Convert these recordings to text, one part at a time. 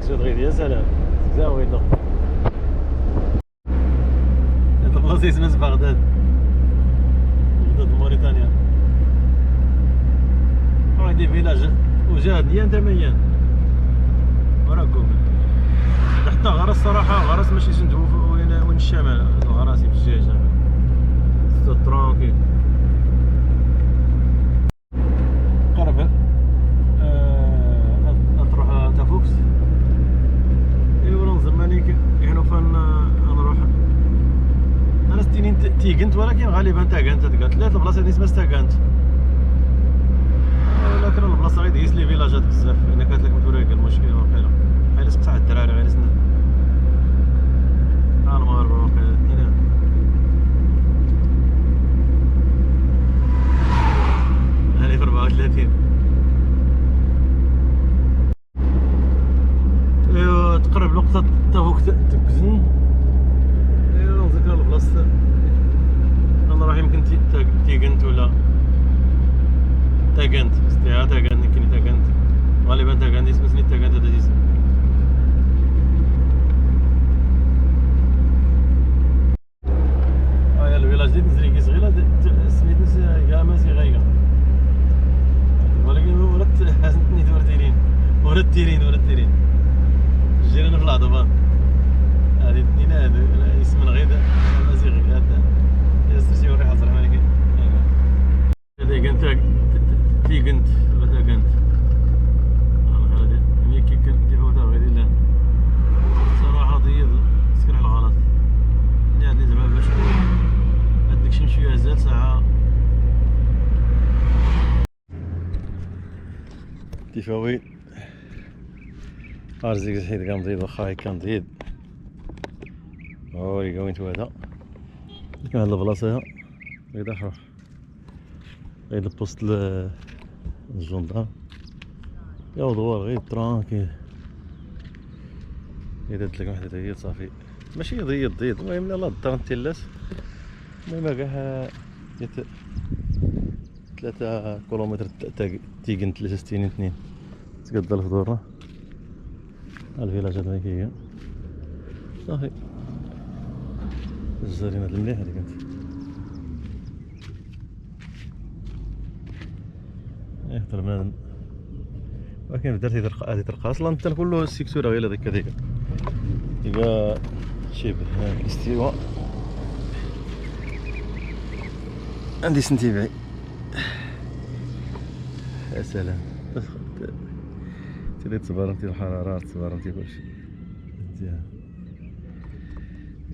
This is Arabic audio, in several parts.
شاد غير يا سلام زاوية هاد البلاصة اسمها بغداد موريتانيا هادي فيلاج وجاد يان تميان وراكم حتى غرس صراحة غرس ماشي سندوف وين الشمال غراسي في الجيجة ستو ترونكيل قرب تروح تافوكس ايوا ننظم مالك يعني فين نروح انا ستينين تيغنت ولكن غالبا تاغنت قالت لا البلاصه هذه اسمها تاغنت ولكن البلاصه غير ديس لي فيلاجات بزاف انا قالت لك مفرق المشكل واقيلا غير سقطع الدراري غير سنة المغاربه واقيلا هنا هاني في 34 ايوا تقرب لقطة تافوك تكزن ايوا نذكر البلاصة انا راح يمكن تيغنت ولا تاغنت ستيها تاغنت يمكن تاغنت غالبا تاغنت اسم سنيت تاغنت هذا الاسم هاي الفيلاج ديال نزريكي صغيرة سميتو كاما سي غايكا ولكن ورا حسنتني تورتيرين ورا التيرين جينا في العضبان هادي الاثنين هادو اسم غير مزيغي هذا ياسر وريح الزرع مالك هذا كانت تيغنت ولا تاغنت هذا ملي كي كنتيفوتها غير لا صراحة ضيض سكر على الغلط اللي عندي زعما باش هاديك شي شوية زاد ساعة تيفاوي ارزيك حيت كنضيض واخا كنضيض وي going to هذا كان هاد البلاصة غير اخر غير البوست الجندار يا دوار غير ترانكيل غير درت لك واحد ضيض صافي ماشي ضيض المهم لا الدار نتيلاس المهم كاع 3 كيلومتر تيغن 63 تقدر في دورنا الفيلاجات هاكي هي صافي الجزارين هاد المليح هادي كانت يهضر بنادم ولكن درتي هادي ترقى اصلا حتى كله السيكتورة غير هذيك يبقى شبه الاستواء عندي سنتيبعي يا سلام تريد تبارنتي الحرارات تبارنتي كلشي مزيان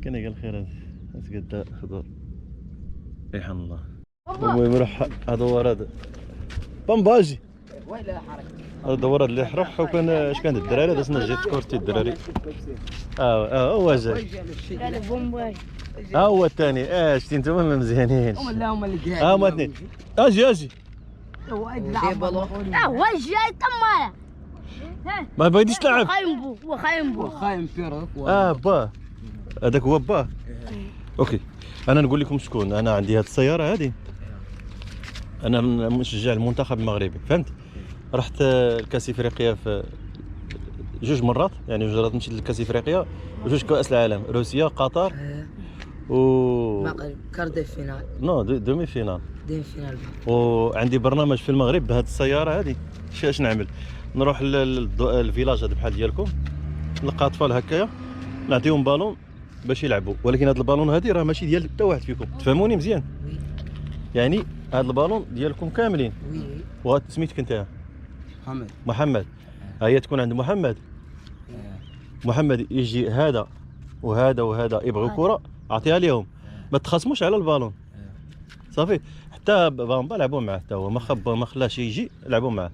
كان قال خير هذا خضر ريحان الله المهم روح هذا ورا هذا بامباجي ويلا حركة هذا الدورة اللي حرح وكان اش كان الدراري دازنا جيت كورتي الدراري هو جاي قال بومباي هو الثاني شتي نتوما مزيانين لا هما اللي قاعدين هما اثنين اجي هو جاي تمايا ما بغيتيش تلعب خايم بيروك با هذاك هو با اوكي انا نقول لكم شكون انا عندي هذه السياره هذه انا مشجع المنتخب المغربي فهمت رحت لكاس افريقيا في 2 مرات يعني 2 مرات مشيت لكاس افريقيا و2 كاس العالم روسيا قطر و كاردي فينال نو دومي فينال فينال وعندي برنامج في المغرب بهذه السياره هذه اش نعمل نروح للفيلاج هذا بحال ديالكم نلقى اطفال هكايا نعطيهم بالون باش يلعبوا ولكن هذا البالون هذه راه ماشي ديال حتى واحد فيكم تفهموني مزيان يعني هذا البالون ديالكم كاملين سميتك انت محمد هي تكون عند محمد يجي هذا وهذا يبغيو كره اعطيها لهم ما تخاصموش على البالون صافي حتى بامبا لعبوا معاه حتى هو ما خلاش يجي لعبوا معاه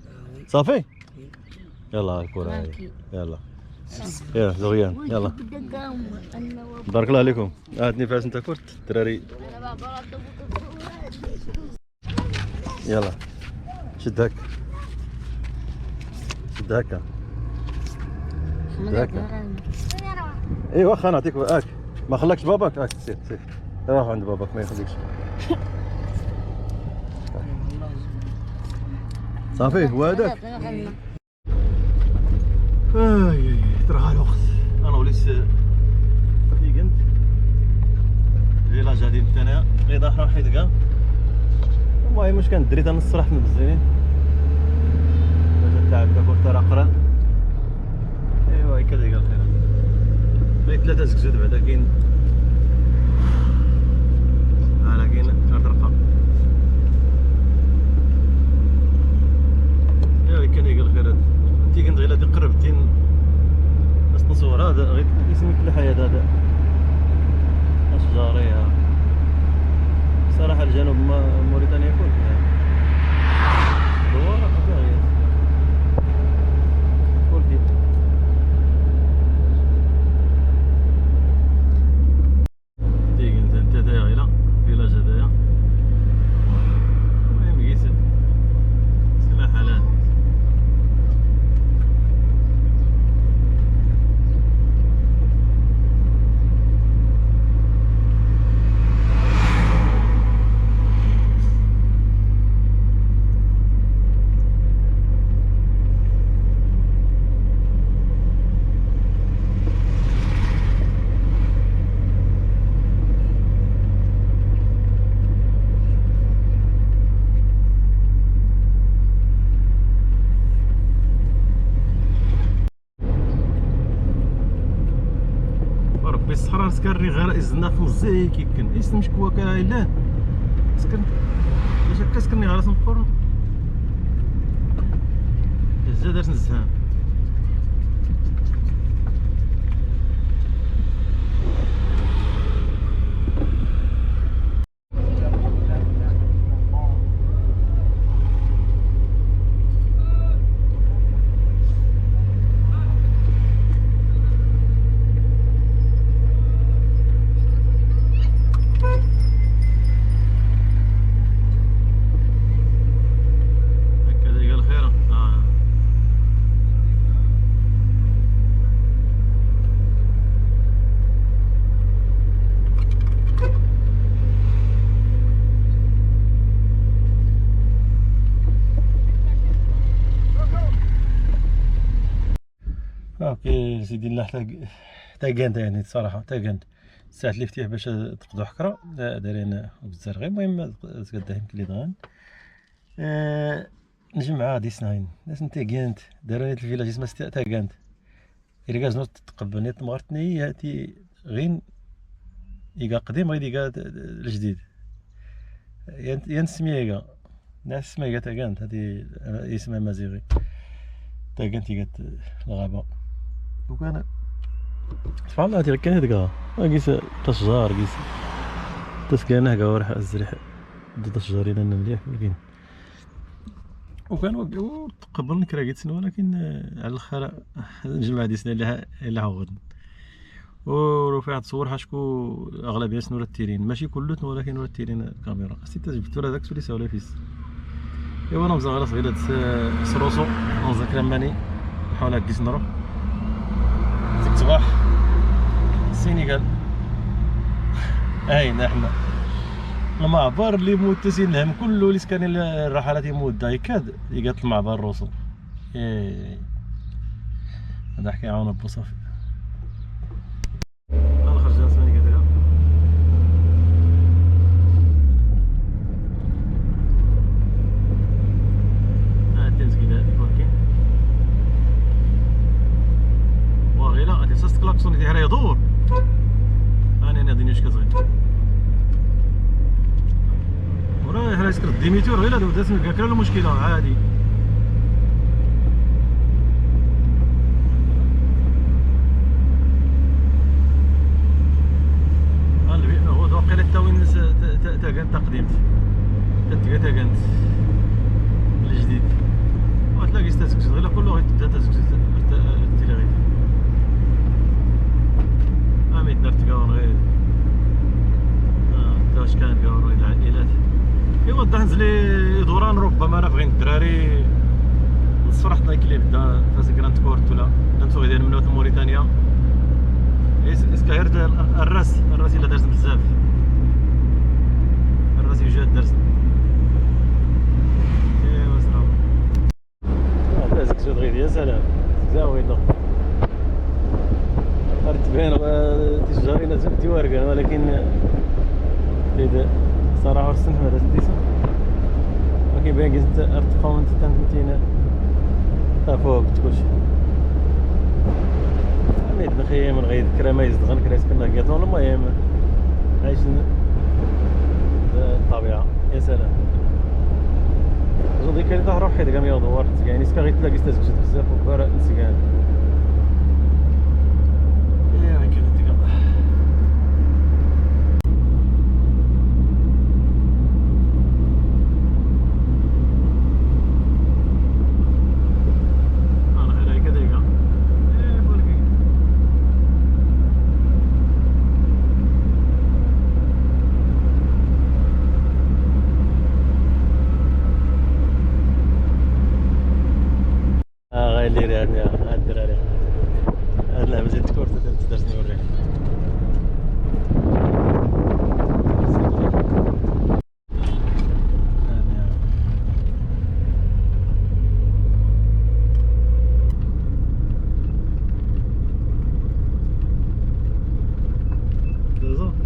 صافي يلا الكره هاي يلا يا زغيان يلا بارك الله عليكم هاتني فاش انت كرت الدراري يلا شد هكا اي واخا نعطيك هاك ما خلاكش باباك هاك سير روح عند باباك ما يخليكش صافي هو هذاك كرهها الوقت. انا وليت تيقنت فيلاج هادي نتانا غير اخر وحيد كاع. المهم واش كان دريت انا الصراحه مزيانين باش تاع كاكور ترى قران. ايوا هكا داير الخير. بغيت 3 زكزود بعدا كاين ها كاين الرقه. ايوا هكا داير الخير. تيقنت غير هادي قربتين باش نصور. هذا غير اسمي كل حياة هذا أشجارية صراحة. الجنوب موريتانيا كل فيها دوار فيها غير كل فيها. تيجي انت هدايا غير فيلاج هدايا. المهم قيس سماح حالات. ربي الصحراء سكرني غير ازنا في مزي كيكن اسم مشكوا كايلان سكن باش هكا سكني غير نفكر الزا دارت نزهان. اوكي سيدي الله تاقنت يعني الصراحه تاقنت ساعه الافتتاح باش تقضوا حكره دايرين بزاف غير. المهم تقداه يمكن لي دغان نجمع هادي سناين ناس تاقنت داروا الفيلاج اسمها تاقنت إلا كازنو تقبلني تمغرتني هاتي غين إيكا قديم غير إيكا الجديد ين السمية إيكا ناس اسمها إيكا تاقنت هادي اسمها مزيغي تاقنت إيكا الغابة. وكان سبحان الله هادي كان هاديكا قيس تشجار قيس تسكانه كا ورح الزريح ضد الشجرين أنا مليح ولكن وكان تقبلني كراكيت سنة ولكن على الآخر نجمع هادي سنة اللي عوضن ورفعت تصور شكون أغلبية سنورة التيرين ماشي كلتنا ولكن ورا التيرين الكاميرا سيتا جبت ورا داك تولي ساولا فيس. إيوا أنا مزال غير هاد سروسو نزا كلاماني نحاول هاكيس نروح ديك صباح السينيغال هاينا حنا المعبر اللي متسين لهم كله اللي سكان الرحلات يموت دايكاد يقات المعبر الروسو. هذا حكي عاون ابو صافي انا خرجنا سماني كذا تنزكيلا ولكن واغيلا غادي ساس كلاكسون ديالها يدور انا نادينيش كتغير وراه حنا سكرت ديميتور غير هذا بدا سمك كاين المشكله عادي. هو واقيلا تا وين تاكانت تقديمت تاكانت الجديد وتلاقي تاسكس غير كله غيتبدا تاسكس التيليغيت اميت درت كاون غير واش كان كاون غير العائلات. ايوا دهنز لي دوران ربما انا بغيت الدراري صراحه لايك اللي بدا فاز كرانت كورت ولا نمسو ديال منوت موريتانيا اسكاير الراس الا دارت بزاف الراس يجاد درس. ايوا صافي هذا زكزود غير يا سلام زاوي بين تجارين زبدي وارقان ولكن كيد صراحه السن هذا تديسو ولكن باين قلت ارتقاو انت تنتينا فوق كلشي ميد نخيم من غير كرا يزدغن كرا كنا كيطون المهم عايشين الطبيعه يا سلام جودي كاين تاع روحي داك ميا دوار يعني سكا غير تلاقي تسكت بزاف وكبار نسكان يا كاين ديك غير هاد الدراري هاد اللعبه ديال الكره تقدر نوريك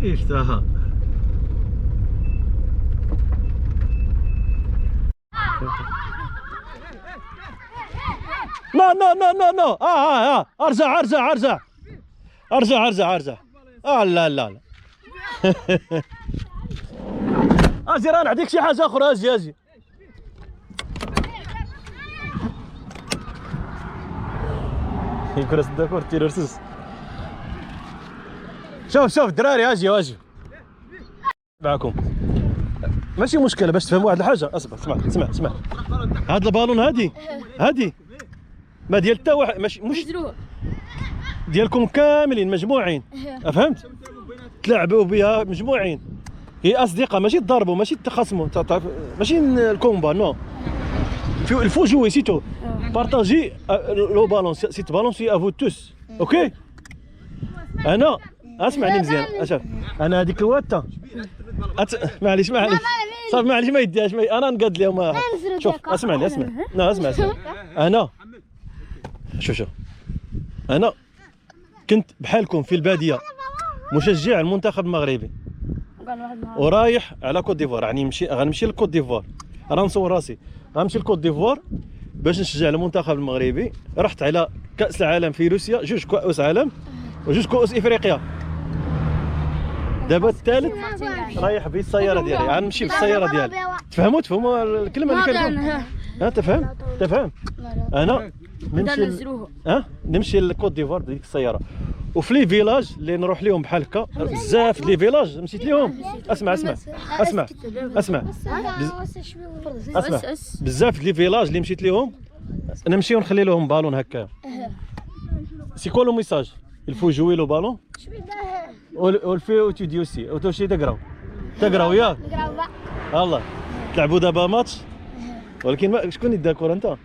ايش تاها لا لا لا لا لا ارجع ارجع ارجع ارجع ارجع ارجع لا لا لا اجي راه نعطيك شي حاجه اخرى اجي اجي يكون الدكور تيرورسيس شوف الدراري اجي معكم ماشي مشكله باش تفهموا واحد الحاجه اسمع هاد البالون هادي ما ديال حتى واحد مش ديالكم كاملين مجموعين فهمت تلعبوا بها مجموعين هي اصدقاء ماشي تضربوا ماشي تخاصموا ماشي الكومبا نو الفو جوي سيتو بارطاجي لو بالون سيت بالون سي افو توس اوكي انا اسمعني مزيان اشوف انا هذيك الواته معليش صافي معليش ما يديهاش انا نقاد لهم شوف اسمعني اسمع انا شوف انا كنت بحالكم في الباديه مشجع المنتخب المغربي ورايح على كوت ديفوار يعني غنمشي لكوت ديفوار راه نصور راسي غنمشي لكوت ديفوار باش نشجع المنتخب المغربي رحت على كاس العالم في روسيا 2 كؤوس عالم و2 كؤوس افريقيا دابا الثالث رايح بالسياره ديالي غنمشي بالسياره ديالي تفهموا الكلمه اللي كنقول تفهم انا نمشي لكوت ديفوار بديك السياره وفي لي فيلاج اللي نروح لهم بحال هكا بزاف لي فيلاج مشيت لهم اسمع بزاف لي فيلاج اللي مشيت لهم نمشي ونخلي لهم بالون هكا سي كو لو ميساج الفو جوي لو بالون والفي تيدي اوسي وتمشي تقراو ياك الله تلعبوا دابا ماتش ولكن شكون يدى الكره انت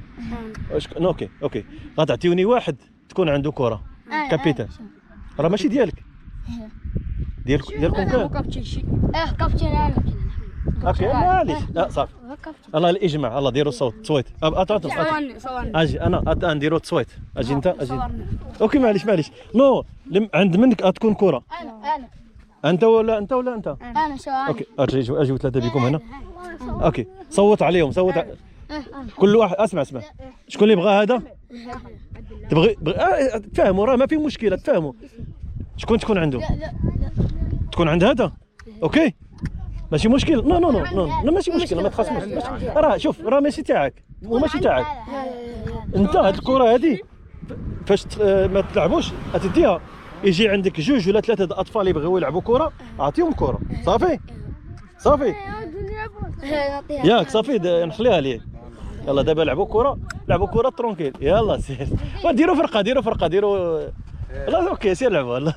اوكي غتعطيوني واحد تكون عنده كره كابيتان راه ماشي ديالكم كاع كابتن انا اوكي معليش لا صافي الله الاجماع الله ديروا الصوت تصويت اجي انا نديروا التصويت اجي انت اوكي معليش نو عند منك غتكون كره انت ولا انت انا سواء اوكي اجيو ثلاثه بكم هنا اوكي صوت عليهم كل واحد اسمع شكون اللي بغى هذا تبغي تفهموا راه ما في مشكله تفهموا شكون تكون عنده تكون عند هذا اوكي ماشي مشكل نو ماشي مشكل ما تخاصمش راه شوف راه ماشي تاعك وماشي تاعك انت هاد الكره هذه فاش ما تلعبوش تديها يجي عندك 2 ولا 3 اطفال يبغيو يلعبوا كره اعطيهم كره صافي ياك صافي نخليها ليه يلا دابا لعبوا كره ترونكيل يلا سير ديروا فرقه ديروا لا اوكي سير لعبوا يلا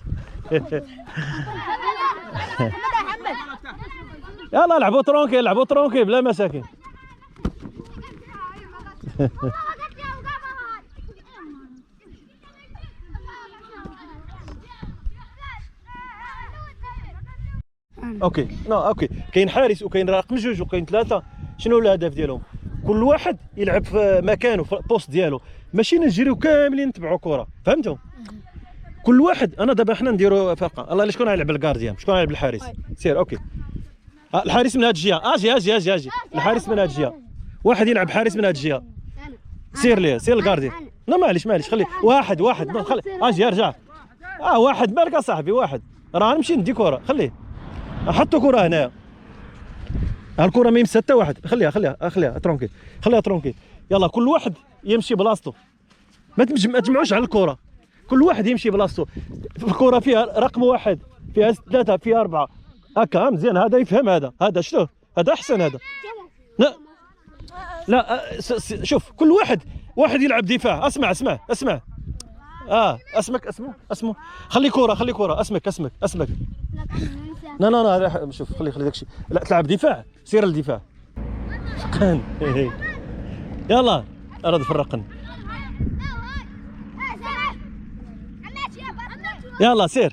يلا لعبوا ترونكيل بلا مساكين اوكي كاين حارس وكاين رقم 2 وكاين 3 شنو الهدف ديالهم كل واحد يلعب في مكانه في البوست ديالو ماشي نجريو كاملين نتبعوا كره فهمتوا كل واحد انا دابا حنا نديروا فرقه. الله شكون غيلعب الكارديان، شكون غيلعب الحارس؟ سير اوكي. الحارس من هاد الجهه. اجي الحارس من هاد الجهه. واحد يلعب حارس من هاد الجهه. سير ليه، سير الكارديان. لا معليش خلي واحد خلي. اجي ارجع. واحد مالك اصاحبي، واحد راه نمشي ندي كره. خليه حطوا كره هنايا. الكره ما يمس حتى واحد. خليها ترونكي، خليها ترونكي. يلا كل واحد يمشي بلاصتو، ما تجمعوش على الكره. كل واحد يمشي بلاصتو. الكره فيها رقم واحد، فيها 3، فيها 4 هكا. مزيان هذا يفهم. هذا شنو هذا احسن. هذا لا شوف كل واحد يلعب دفاع. اسمع اسمه خلي كره. اسمك لا شوف خلي داكشي. لا تلعب دفاع، سير الدفاع. فقان يلا اراد فرقن. يلا سير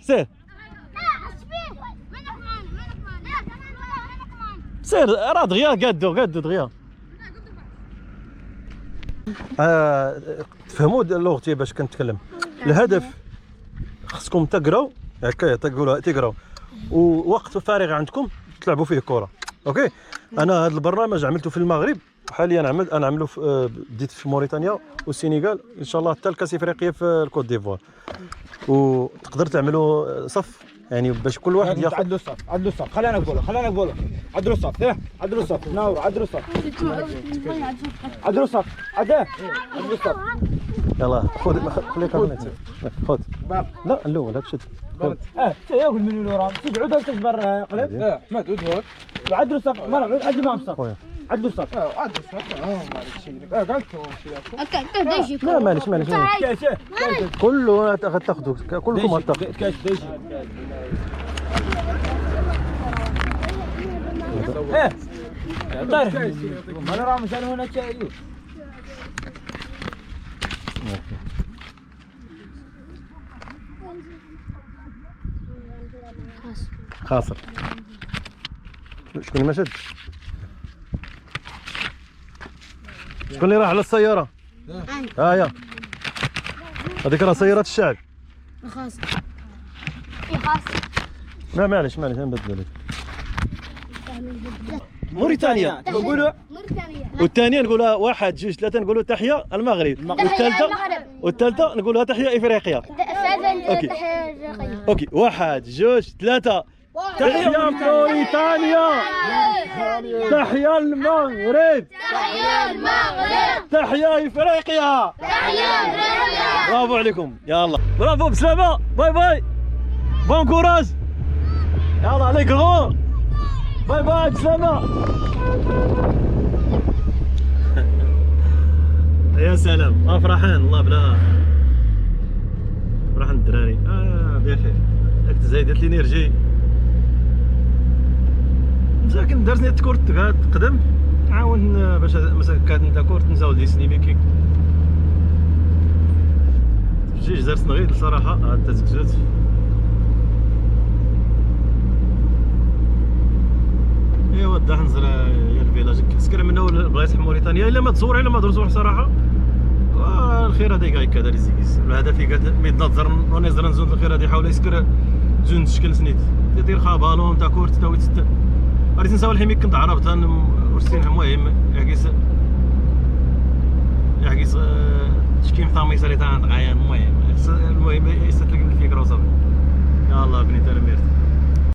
راه دغيا قادو دغيا. تفهموا لغتي باش كنتكلم. الهدف خصكم تقراو هكا، تقراو ووقت فارغ عندكم تلعبوا فيه كره. اوكي. انا هذا البرنامج عملته في المغرب، حاليا انا عملو بديت في موريتانيا والسينغال، ان شاء الله حتى الكاس افريقيا في الكوت ديفوار. وتقدر تعملوا صف يعني باش كل واحد ياخذ. عدلوا الصف خلينا نقولوا عدلوا الصف. عدلوا الصف ناور. عدلوا الصف عدلوا الصف. يلا خليك خذ. لا الاول هاك شد. ياكل من الورا تقعد وتكبر قلب. احمد ودهور عدلوا الصف. عدلوا معهم الصف. عدلوا الصف. لا معليش كله غتاخذوا كلكم غتاخذوا كاش ديجي. طير انا راه مشان هنا تشايو. خاسر. شكون اللي ما شدش؟ شكون اللي راح على السيارة؟ يا هذيك راه سيارة الشعب. خاسر. لا معليش نبدلو لك. موريتانيا نقولوا. والثانية نقولها 1 2 3 نقولوا تحية المغرب. والثالثة نقولها تحية افريقيا. اوكي 1 2 3 تحية موريتانيا. تحية المغرب. تحية افريقيا. برافو عليكم. يلا برافو بسلامة. باي بون كوراج. يلا عليك غو. باي بسلامة. يا سلام فرحان والله بلا فرحان الدراري. بخير هاك تزايدت لي نيرجي. مساكن درسني كورت تقدم عاون باش مساكن نتا كورت نزاول دي سنيمي كيك جيج درس نغيد الصراحه. هاد تزكزوت ايوا دا حنزل يا الفيلاج كسكر منه بلايص موريتانيا الا ما تصور الا ما درسوه صراحه. الخير هذا كاع كذا ريزيكيس الهدف قالت ميد نظر ونزر نزول الخير هذه حاول يسكر زون تشكل سنيت تيطير خا بالون تاع كورت تاوي ست ريت نساو الحميك كنت عرفتها ورسين المهم يعكس تشكيم ثامي سريت عند غايان المهم